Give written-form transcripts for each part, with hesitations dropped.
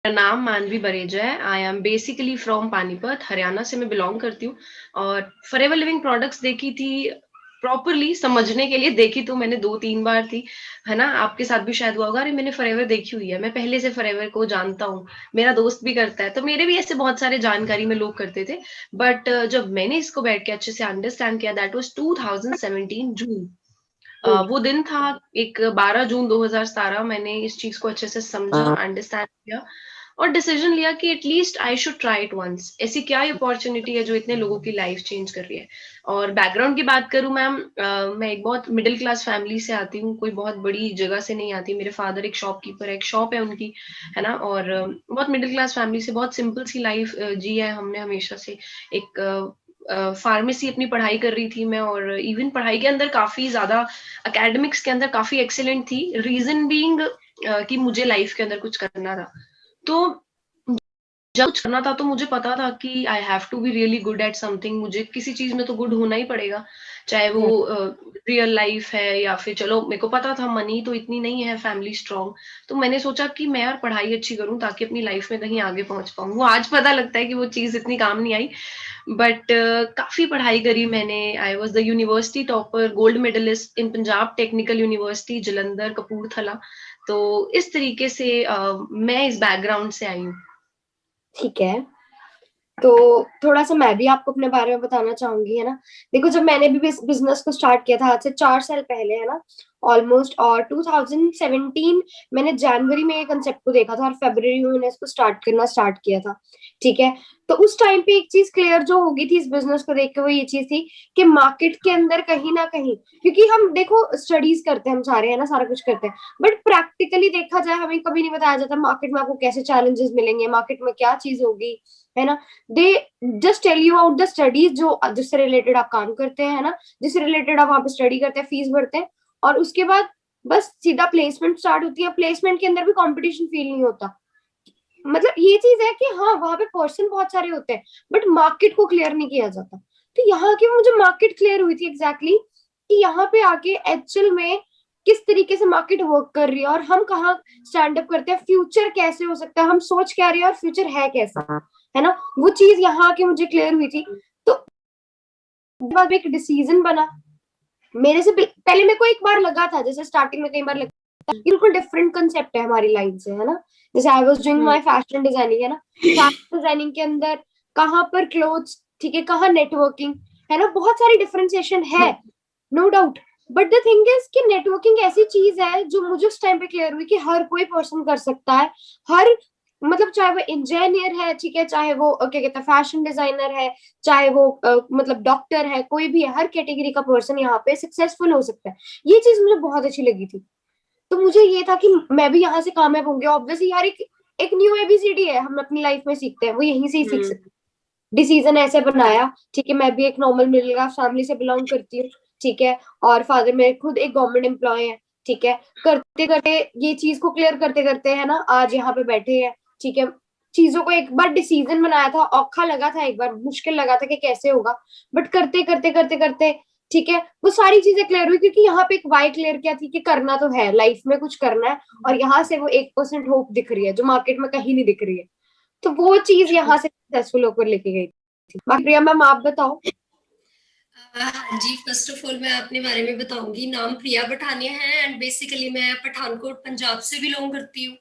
मेरा नाम मानवी बरेजा है। I am basically from Panipat, Haryana से मैं बिलॉन्ग करती हूँ। और फॉरएवर लिविंग प्रोडक्ट्स देखी थी, प्रॉपरली समझने के लिए देखी तो मैंने 2-3 बार थी, है ना? आपके साथ भी शायद हुआ होगा। अरे मैंने फॉरएवर देखी हुई है, मैं पहले से फॉरएवर को जानता हूँ, मेरा दोस्त भी करता है, तो मेरे भी ऐसे बहुत सारे जानकारी में लोग करते थे। बट जब मैंने इसको बैठ के अच्छे से अंडरस्टैंड किया, दैट वाज़ 2017 जून। हम्म। वो दिन था, एक 12 जून 2017, मैंने इस चीज़ को अच्छे से समझा, हाँ। अंडरस्टैंड किया और डिसीजन लिया कि at least I should try it once. ऐसी क्या अपॉर्चुनिटी है जो इतने लोगों की लाइफ चेंज कर रही है। और बैकग्राउंड की बात करूं मैम, मैं एक बहुत मिडिल क्लास फैमिली से आती हूँ, कोई बहुत बड़ी जगह से नहीं आती। मेरे फादर एक शॉपकीपर है, एक शॉप है उनकी, है ना? और बहुत मिडिल क्लास फैमिली से, बहुत सिंपल सी लाइफ जी है हमने हमेशा से। एक फार्मेसी अपनी पढ़ाई कर रही थी मैं, और इवन पढ़ाई के अंदर काफी ज्यादा, एकेडमिक्स के अंदर काफी एक्सीलेंट थी। रीजन बीइंग कि मुझे लाइफ के अंदर कुछ करना था। तो जब कुछ करना था तो मुझे पता था कि I have to be really good at something. मुझे किसी चीज में तो गुड होना ही पड़ेगा, चाहे वो हम्म। रियल लाइफ है या फिर, चलो मेरे को पता था मनी तो इतनी नहीं है, फैमिली स्ट्रांग। तो मैंने सोचा कि मैं यार पढ़ाई अच्छी करूं ताकि अपनी लाइफ में कहीं आगे पहुंच पाऊं। वो आज पता लगता है कि वो चीज इतनी काम नहीं आई। बट काफी पढ़ाई करी मैंने। I was the university topper, gold medallist in Punjab Technical University Jalandhar Kapurthala. तो इस तरीके से मैं इस बैकग्राउंड से आई हूँ। ठीक है। तो थोड़ा सा मैं भी आपको अपने बारे में बताना चाहूंगी, है ना। देखो, जब मैंने भी बिजनेस को स्टार्ट किया था आज से 4 साल पहले, है ना, ऑलमोस्ट, और 2017 मैंने जनवरी में ये कंसेप्ट को देखा था और फरवरी में मैंने इसको स्टार्ट करना स्टार्ट किया था। ठीक है। तो उस टाइम पे एक चीज क्लियर जो होगी थी इस बिजनेस को देख के, वो ये चीज थी कि मार्केट के अंदर कहीं ना कहीं, क्योंकि हम देखो स्टडीज करते हैं हम सारे, है ना, सारा कुछ करते हैं, बट प्रैक्टिकली देखा जाए हमें कभी नहीं बताया जाता मार्केट में आपको कैसे चैलेंजेस मिलेंगे, मार्केट में क्या चीज होगी, है ना। They just tell you out the studies जो जिससे रिलेटेड आप काम करते हैं, है ना, जिससे रिलेटेड आप वहां पे स्टडी करते हैं, फीस भरते हैं, और उसके बाद बस सीधा प्लेसमेंट स्टार्ट होती है। प्लेसमेंट के अंदर भी कंपटीशन फील नहीं होता। मतलब ये चीज है कि हाँ, वहां पे पर्सन बहुत सारे होते हैं, बट मार्केट को क्लियर नहीं किया जाता। तो यहाँ की मुझे मार्केट क्लियर हुई थी एग्जैक्टली कि यहाँ पे आके एक्चुअल में किस तरीके से मार्केट वर्क कर रही है और हम कहाँ स्टैंड अप करते हैं, फ्यूचर कैसे हो सकता है, हम सोच क्या रहे हैं और फ्यूचर है कैसा, है ना। वो चीज यहाँ आके मुझे क्लियर हुई थी। तो बाद में एक डिसीजन बना मेरे से। पहले मेरे को एक बार लगा था, जैसे स्टार्टिंग में कई बार लगा बिल्कुल डिफरेंट कंसेप्ट है हमारी लाइन से, है ना। जैसे I was doing hmm. My fashion designing, है ना। फैशन डिजाइनिंग के अंदर कहाँ पर क्लोथ्स, ठीक है, कहाँ नेटवर्किंग, है ना, बहुत सारी डिफरेंशिएशन है, hmm. No doubt. But the thing is कि नेटवर्किंग ऐसी चीज है जो मुझे उस टाइम पे क्लियर हुई कि हर कोई पर्सन कर सकता है। हर, मतलब चाहे वो इंजीनियर है, ठीक है, चाहे वो क्या कहते हैं फैशन डिजाइनर है, चाहे वो मतलब डॉक्टर है, कोई भी है, हर कैटेगरी का पर्सन यहाँ पे सक्सेसफुल हो सकता है। ये चीज मुझे बहुत अच्छी लगी थी। तो मुझे ये था कि मैं भी यहाँ से कामयाब होंगे, ऑब्वियसली यार। एक एक न्यू एबीसीडी है, हम अपनी लाइफ में सीखते हैं, वो यहीं से ही सीख हम्म। सकते हैं। डिसीजन ऐसे बनाया, ठीक है, मैं भी एक नॉर्मल मिडिल क्लास फैमिली से बिलोंग करती हूँ, ठीक है, और फादर मेरे खुद एक गवर्नमेंट एम्प्लॉय है, ठीक है। करते करते ये चीज को क्लियर करते करते, है ना, आज यहाँ पे बैठे हैं, ठीक है। चीजों को एक बार डिसीजन बनाया था, औखा लगा था, एक बार मुश्किल लगा था कि कैसे होगा, बट करते करते करते करते, ठीक है, वो सारी चीजें क्लियर हुई, क्योंकि यहाँ पे एक वाई क्लियर क्या थी कि करना तो है, लाइफ में कुछ करना है, और यहाँ से वो 1% होप दिख रही है जो मार्केट में कहीं नहीं दिख रही है। तो वो चीज यहाँ से सक्सेसफुल होकर लेके गई थी। बाकी प्रिया मैम आप बताओ। हाँ जी, फर्स्ट ऑफ ऑल मैं अपने बारे में बताऊंगी। नाम प्रिया पठानिया है एंड बेसिकली मैं पठानकोट पंजाब से बिलोंग करती हूँ।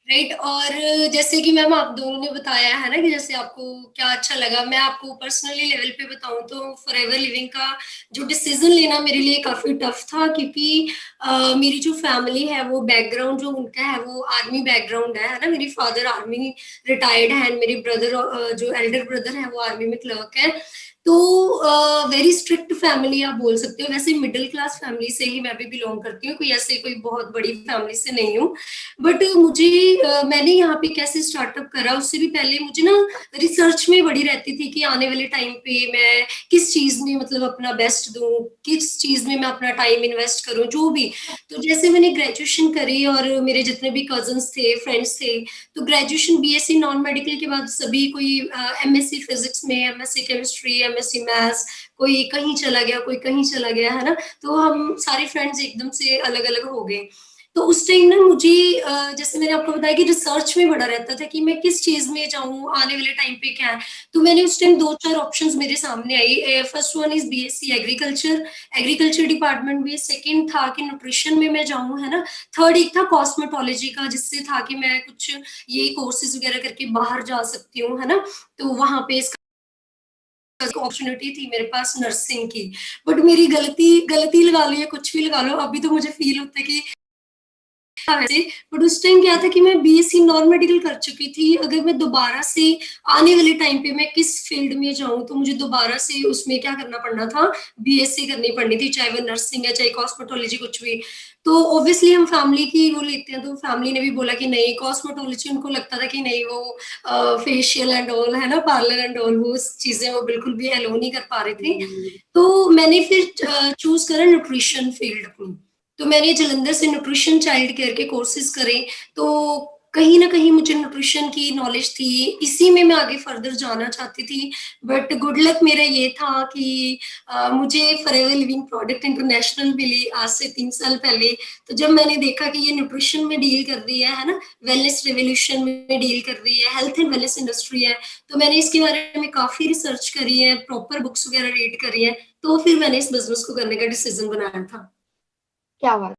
राइट। और जैसे कि मैम आप दोनों ने बताया है ना कि जैसे आपको क्या अच्छा लगा, मैं आपको पर्सनली लेवल पे बताऊं तो फॉरएवर लिविंग का जो डिसीजन लेना मेरे लिए काफी टफ था, क्योंकि मेरी जो फैमिली है वो बैकग्राउंड जो उनका है वो आर्मी बैकग्राउंड है ना। मेरे फादर आर्मी रिटायर्ड है एंड मेरे ब्रदर जो एल्डर ब्रदर है वो आर्मी में क्लर्क है। तो वेरी स्ट्रिक्ट फैमिली आप बोल सकते हो। वैसे मिडिल क्लास फैमिली से ही मैं भी बिलोंग करती हूँ, कोई ऐसे कोई बहुत बड़ी फैमिली से नहीं हूँ। बट मुझे मैंने यहाँ पे कैसे स्टार्टअप करा, उससे भी पहले मुझे ना रिसर्च में बड़ी रहती थी कि आने वाले टाइम पे मैं किस चीज में मतलब अपना बेस्ट दूं, किस चीज में मैं अपना टाइम इन्वेस्ट करूं, जो भी। तो जैसे मैंने ग्रेजुएशन करी और मेरे जितने भी कजन्स थे, फ्रेंड्स थे, तो ग्रेजुएशन बीएससी नॉन मेडिकल के बाद सभी कोई एमएससी फिजिक्स में, एमएससी केमिस्ट्री, एमएससी मैथ्स, कोई कहीं चला गया, कोई कहीं चला गया, है ना। तो हम सारे फ्रेंड्स एकदम से अलग अलग हो गए। तो उस टाइम ना मुझे जैसे मैंने आपको बताया कि रिसर्च में बड़ा रहता था कि मैं किस चीज़ में जाऊँ, आने वाले टाइम पे क्या है। तो मैंने उस टाइम 2-4 ऑप्शंस मेरे सामने आई। First one is BSc agriculture, agriculture department भी। सेकंड था कि न्यूट्रिशन में मैं जाऊँ, है ना? थर्ड एक था कॉस्मेटोलॉजी का, जिससे था कि मैं कुछ ये कोर्सेज़ वगैरह करके बाहर जा सकती हूँ, है ना? तो वहाँ पे इसका अपॉर्चुनिटी थी मेरे पास नर्सिंग की। बट मेरी गलती गलती लगा लो या कुछ भी लगा लो, अभी तो मुझे फ़ील होता है कि वैसे, बट उस टाइम क्या था कि मैं बीएससी नॉन मेडिकल कर चुकी थी। अगर मैं दोबारा से आने वाले टाइम पे मैं किस फील्ड में जाऊँ, तो मुझे दोबारा से उसमें क्या करना पड़ना था, बीएससी करनी पड़नी थी, चाहे वो नर्सिंग है, चाहे कॉस्मेटोलॉजी कुछ भी। तो ऑब्वियसली हम फैमिली की वो लेते हैं, तो फैमिली ने भी बोला कि नहीं कॉस्मेटोलॉजी, उनको लगता था कि नहीं वो फेशियल एंड ऑल, है ना, पार्लर एंड ऑल, वो चीज़ें वो बिल्कुल भी अलो नहीं कर पा रहे थे। तो मैंने फिर चूज़ करा न्यूट्रिशन फील्ड अपनी। तो मैंने जालंधर से न्यूट्रिशन चाइल्ड केयर के कोर्सेज करे, तो कहीं न कहीं मुझे न्यूट्रिशन की नॉलेज थी, इसी में मैं आगे फर्दर जाना चाहती थी। बट गुड लक मेरा ये था कि मुझे फॉरएवर लिविंग प्रोडक्ट इंटरनेशनल मिली आज से 3 साल पहले। तो जब मैंने देखा कि ये न्यूट्रिशन में डील कर रही है ना? वेलनेस रिवॉल्यूशन में डील कर रही है, हेल्थ एंड वेलनेस इंडस्ट्री है, तो मैंने इसके बारे में काफ़ी रिसर्च करी है, प्रॉपर बुक्स वगैरह रीड करी हैं, तो फिर मैंने इस बिज़नेस को करने का डिसीज़न बनाया था। क्या बात